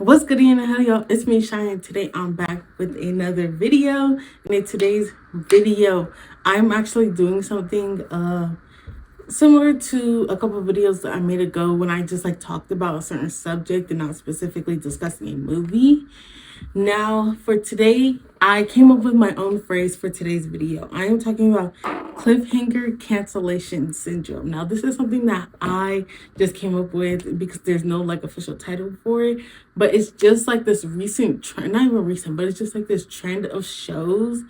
What's good in the hell, y'all? It's me, Cheyenne. Today I'm back with another video. And in today's video, I'm actually doing something similar to a couple of videos that I made ago when I just talked about a certain subject and not specifically discussing a movie. Now, for today, I came up with my own phrase for today's video. I am talking about cliffhanger cancellation syndrome. Now, this is something that I just came up with because there's no official title for it, but it's just this recent trend, not even recent, but it's just this trend of shows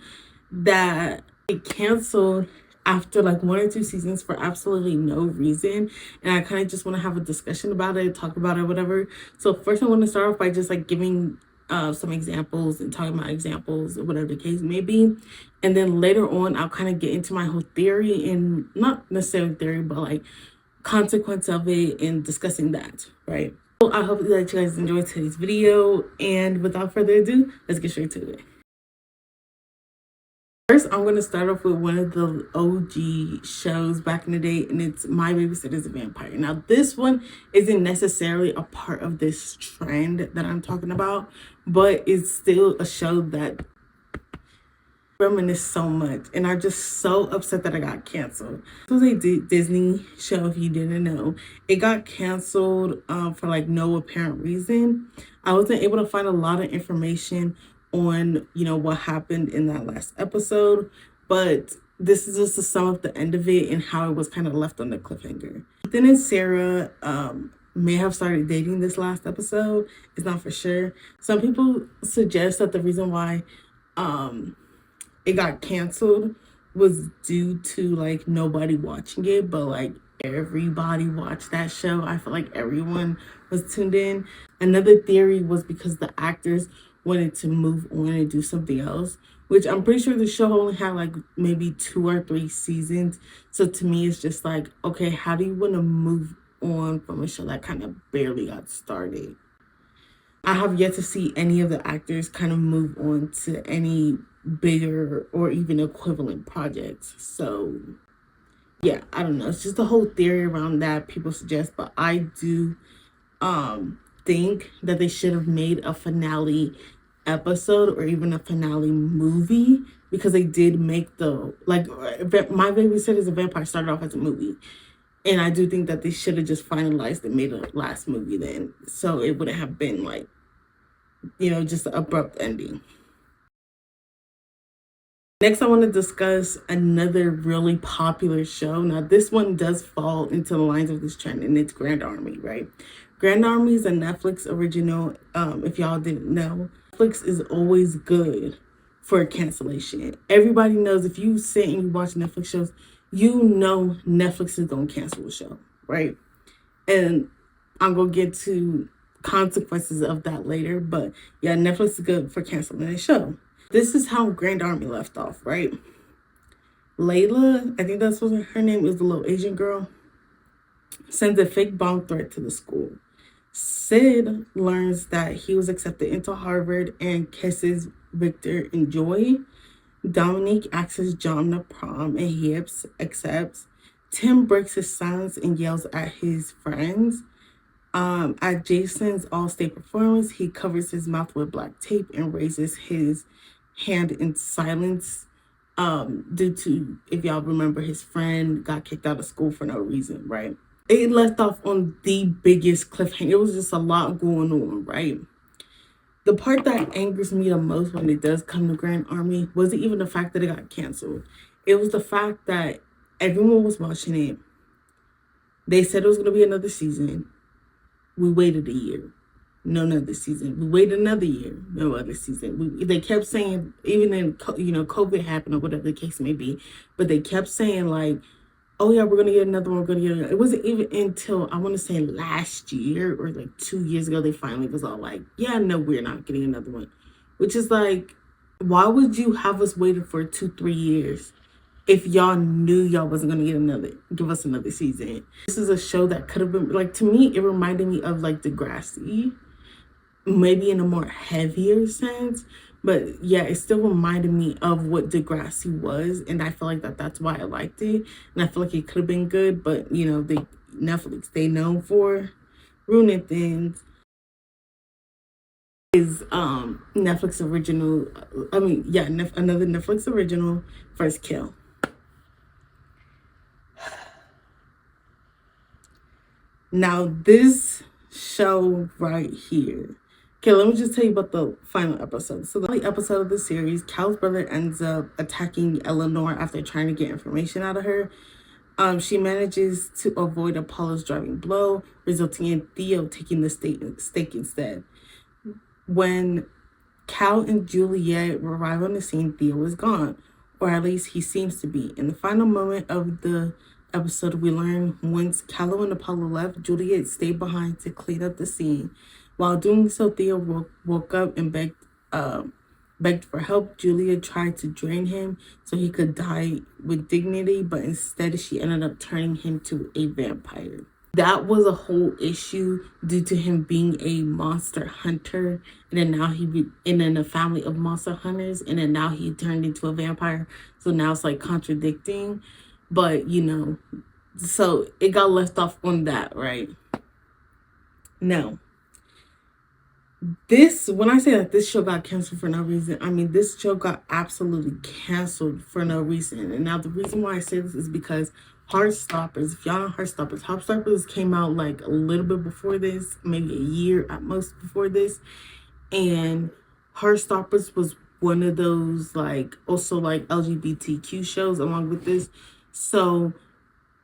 that get canceled after one or two seasons for absolutely no reason. And I kind of just want to have a discussion about it, talk about it, whatever. So first I want to start off by just giving some examples and talking about examples, whatever the case may be. And then later on, I'll kind of get into my whole theory, and not necessarily theory, but consequence of it and discussing that, right? So I hope that you guys enjoyed today's video. And without further ado, let's get straight to it. First, I'm going to start off with one of the OG shows back in the day, and it's My Babysitter's a Vampire. Now, this one isn't necessarily a part of this trend that I'm talking about, but it's still a show that reminisce so much, and I'm just so upset that it got canceled. This was a Disney show, if you didn't know. It got canceled for no apparent reason. I wasn't able to find a lot of information on what happened in that last episode, but this is just to sum up the end of it and how it was kind of left on the cliffhanger. Ethan and Sarah may have started dating this last episode. It's not for sure. Some people suggest that the reason why it got canceled was due to nobody watching it, but everybody watched that show. I feel like everyone was tuned in. Another theory was because the actors wanted to move on and do something else, which I'm pretty sure the show only had maybe 2 or 3 seasons. So to me, it's just okay, how do you want to move on from a show that kind of barely got started? I have yet to see any of the actors kind of move on to any bigger or even equivalent projects. So yeah, I don't know. It's just a whole theory around that people suggest, but I do think that they should have made a finale episode or even a finale movie, because they did make the My Babysitter's a Vampire started off as a movie, and I do think that they should have just finalized and made a last movie then, so it wouldn't have been just an abrupt ending. Next, I want to discuss another really popular show. Now, this one does fall into the lines of this trend, and it's Grand Army, right? Grand Army is a Netflix original. If y'all didn't know, Netflix is always good for cancellation. Everybody knows if you sit and you watch Netflix shows, you know Netflix is going to cancel the show, right? And I'm going to get to consequences of that later. But yeah, Netflix is good for canceling a show. This is how Grand Army left off, right? Layla, I think that's what her name is, the little Asian girl, sends a fake bomb threat to the school. Sid learns that he was accepted into Harvard and kisses Victor and Joy. Dominique asks John to prom and he accepts. Tim breaks his silence and yells at his friends. At Jason's all-state performance, he covers his mouth with black tape and raises his hand in silence due to, if y'all remember, his friend got kicked out of school for no reason, right? It left off on the biggest cliffhanger. It was just a lot going on, right? The part that angers me the most when it does come to Grand Army wasn't even the fact that it got canceled. It was the fact that everyone was watching it. They said it was going to be another season. We waited a year. No another season. We waited another year. No other season. They kept saying, even in COVID happened or whatever the case may be, but they kept saying oh yeah, we're gonna get another one. We're gonna get another. It wasn't even until I want to say last year or 2 years ago they finally was all yeah, no, we're not getting another one. Which is why would you have us waiting for 2-3 years if y'all knew y'all wasn't gonna give us another season? This is a show that could have been to me, it reminded me of Degrassi, maybe in a more heavier sense, but yeah, it still reminded me of what Degrassi was, and I feel that's why I liked it, and I feel it could have been good, but Netflix, they known for ruining things. is Netflix original. Another Netflix original, First Kill. Now this show right here. Okay, let me just tell you about the final episode. So the final episode of the series, Cal's brother ends up attacking Eleanor after trying to get information out of her. She manages to avoid Apollo's driving blow, resulting in Theo taking the stake instead. When Cal and Juliet arrive on the scene, Theo is gone, or at least he seems to be. In the final moment of the episode, we learn once Callow and Apollo left, Juliet stayed behind to clean up the scene. While doing so, Theo woke up and begged for help. Juliet tried to drain him so he could die with dignity, but instead she ended up turning him to a vampire. That was a whole issue due to him being a monster hunter, and then now in a family of monster hunters, and then now he turned into a vampire. So now it's like contradicting, but so it got left off on that, right? Now, when I say that this show got canceled for no reason, I mean this show got absolutely canceled for no reason. And now the reason why I say this is because Heartstoppers, if y'all know Heartstoppers came out like a little bit before this, maybe a year at most before this. And Heartstoppers was one of those also LGBTQ shows along with this. So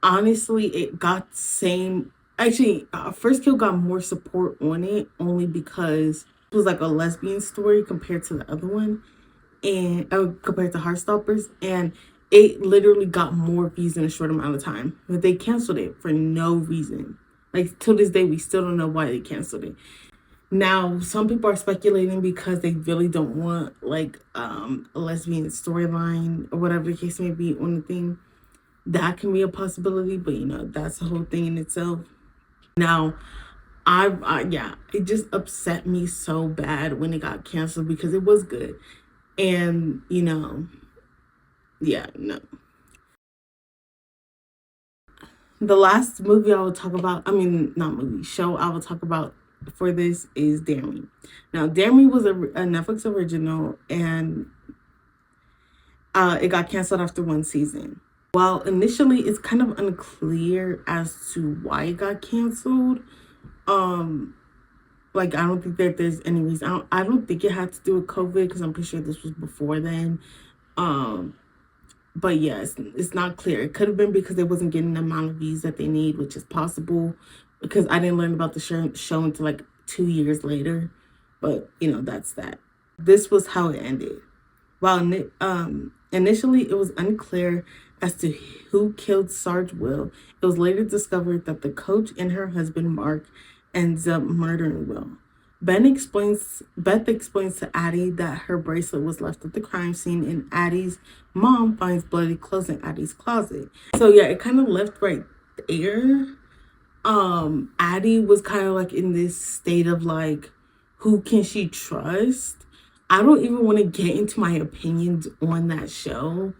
honestly, it got First Kill got more support on it only because it was like a lesbian story compared to the other one, and compared to Heartstoppers, and it literally got more views in a short amount of time. But they canceled it for no reason. Like, till this day, we still don't know why they canceled it. Now, some people are speculating because they really don't want a lesbian storyline or whatever the case may be on the thing. That can be a possibility, but that's the whole thing in itself. Now, it just upset me so bad when it got canceled because it was good. And, no. The last movie I will talk about, show I will talk about for this is Dare Me. Now, Dare Me was a Netflix original, and it got canceled after one season. While initially it's kind of unclear as to why it got canceled, I don't think that there's any reason. I don't think it had to do with COVID because I'm pretty sure this was before then. But yes, it's not clear. It could have been because they wasn't getting the amount of views that they need, which is possible because I didn't learn about the show until 2 years later. But that's that. This was how it ended. While initially it was unclear as to who killed Sarge Will, it was later discovered that the coach and her husband Mark ends up murdering Will. Beth explains to Addie that her bracelet was left at the crime scene, and Addie's mom finds bloody clothes in Addie's closet. So yeah, it kind of left right there. Addie was kind of in this state of who can she trust? I don't even want to get into my opinions on that show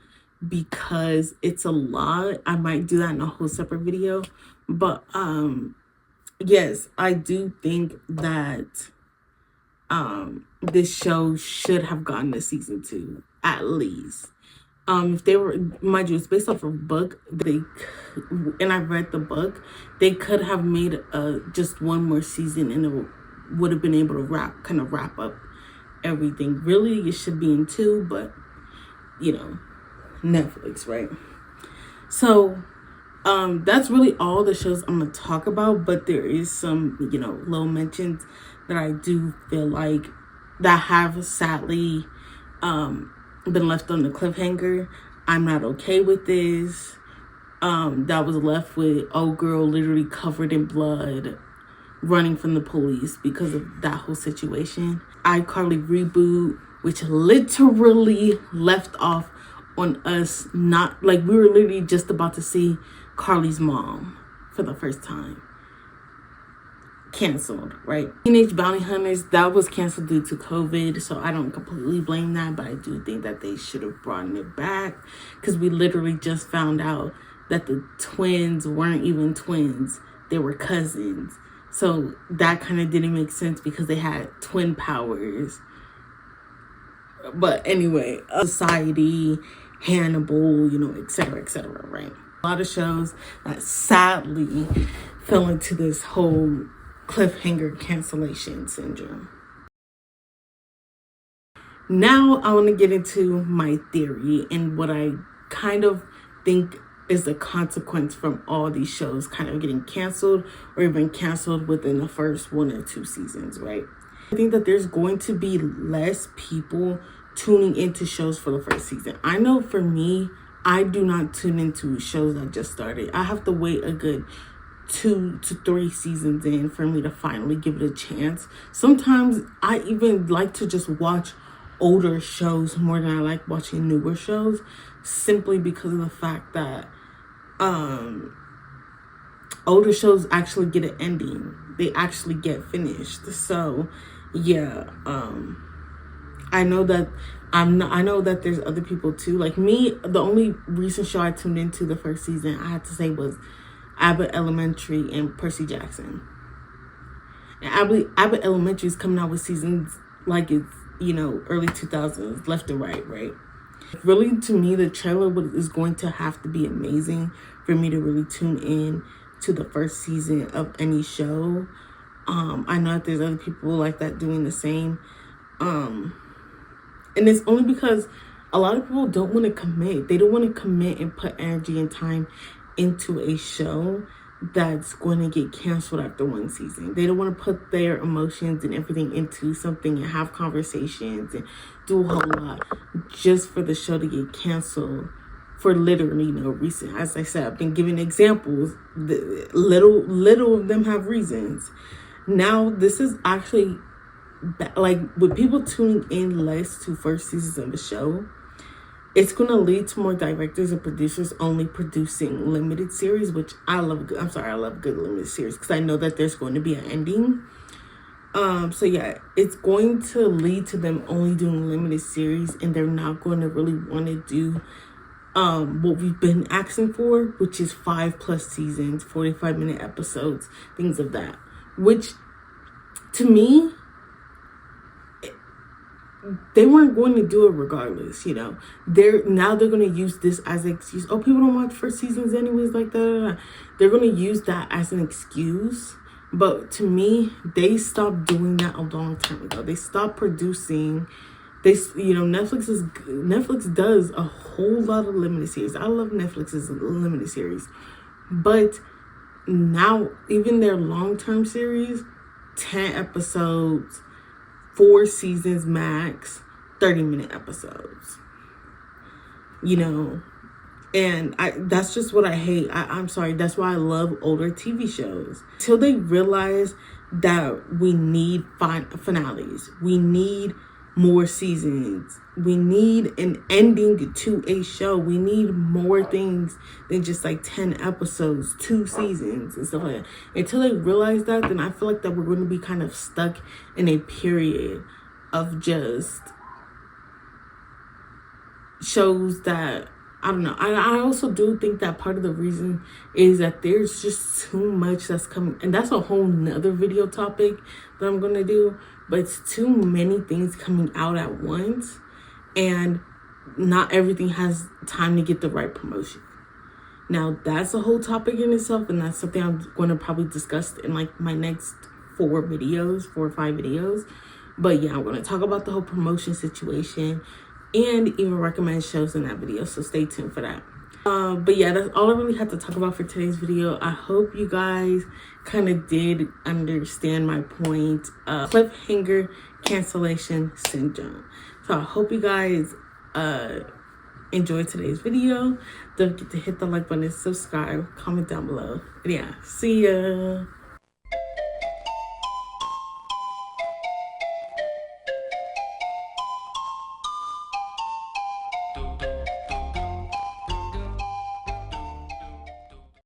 because it's a lot. I might do that in a whole separate video. But yes, I do think that this show should have gotten a season 2 at least. If they were, mind you, it's based off of a book. And I read the book. They could have made just one more season, and it would have been able to wrap up everything. Really, it should be in 2, but Netflix, right? So that's really all the shows I'm gonna talk about, but there is some little mentions that I do feel that have sadly been left on the cliffhanger. I'm not okay with this. That was left with old girl literally covered in blood running from the police because of that whole situation. iCarly reboot, which literally left off on us not we were literally just about to see Carly's mom for the first time. Canceled, right? Teenage Bounty Hunters, that was canceled due to COVID, so I don't completely blame that, but I do think that they should have brought it back because we literally just found out that the twins weren't even twins, they were cousins. So that kind of didn't make sense because they had twin powers. But anyway, Society, Hannibal, you know, etc., right? A lot of shows that sadly fell into this whole cliffhanger cancellation syndrome. Now I want to get into my theory and what I kind of think is the consequence from all these shows kind of getting canceled or even canceled within the first 1 or 2 seasons, right? I think that there's going to be less people tuning into shows for the first season. I know for me, I do not tune into shows that just started. I have to wait a good 2 to 3 seasons in for me to finally give it a chance. Sometimes I even like to just watch older shows more than I like watching newer shows, simply because of the fact that older shows actually get an ending. They actually get finished. So yeah, I know that I know that there's other people too. Like me, the only recent show I tuned into the first season, I had to say, was Abbott Elementary and Percy Jackson. And Abbott Elementary is coming out with seasons like it's, you know, early 2000s, left and right? Really, to me, the trailer is going to have to be amazing for me to really tune in to the first season of any show. I know that there's other people like that doing the same. And it's only because a lot of people don't want to commit. They don't want to commit and put energy and time into a show that's going to get canceled after 1 season. They don't want to put their emotions and everything into something and have conversations and do a whole lot just for the show to get canceled for literally no reason. As I said, I've been giving examples. Little of them have reasons. Now, this is actually, like, with people tuning in less to first seasons of the show, it's going to lead to more directors and producers only producing limited series, which I love. I love good limited series because I know that there's going to be an ending. So yeah, it's going to lead to them only doing limited series, and they're not going to really want to do what we've been asking for, which is 5+ seasons, 45-minute episodes, things of that. Which, to me, they weren't going to do it regardless, you know. They're going to use this as an excuse. Oh, people don't watch first seasons anyways, like that. They're going to use that as an excuse. But to me, they stopped doing that a long time ago. They stopped producing. Netflix does a whole lot of limited series. I love Netflix's limited series. But now, even their long-term series, 10 episodes, 4 seasons max, 30-minute episodes, you know. And that's just what I hate. I'm sorry, that's why I love older TV shows. Till they realize that we need finales, we need more seasons, we need an ending to a show, we need more things than just like 10 episodes, 2 seasons and stuff like that. Until they realize that, then I feel like that we're going to be kind of stuck in a period of just shows that, I don't know. I also do think that part of the reason is that there's just too much that's coming. And that's a whole nother video topic that I'm going to do. But it's too many things coming out at once. And not everything has time to get the right promotion. Now, that's a whole topic in itself. And that's something I'm going to probably discuss in like my next 4 or 5 videos. But yeah, I'm going to talk about the whole promotion situation and even recommend shows in that video, so stay tuned for that. But yeah, that's all I really had to talk about for today's video. I hope you guys kind of did understand my point. Cliffhanger cancellation syndrome. So I hope you guys enjoyed today's video. Don't forget to hit the like button, subscribe, comment down below. And yeah, see ya.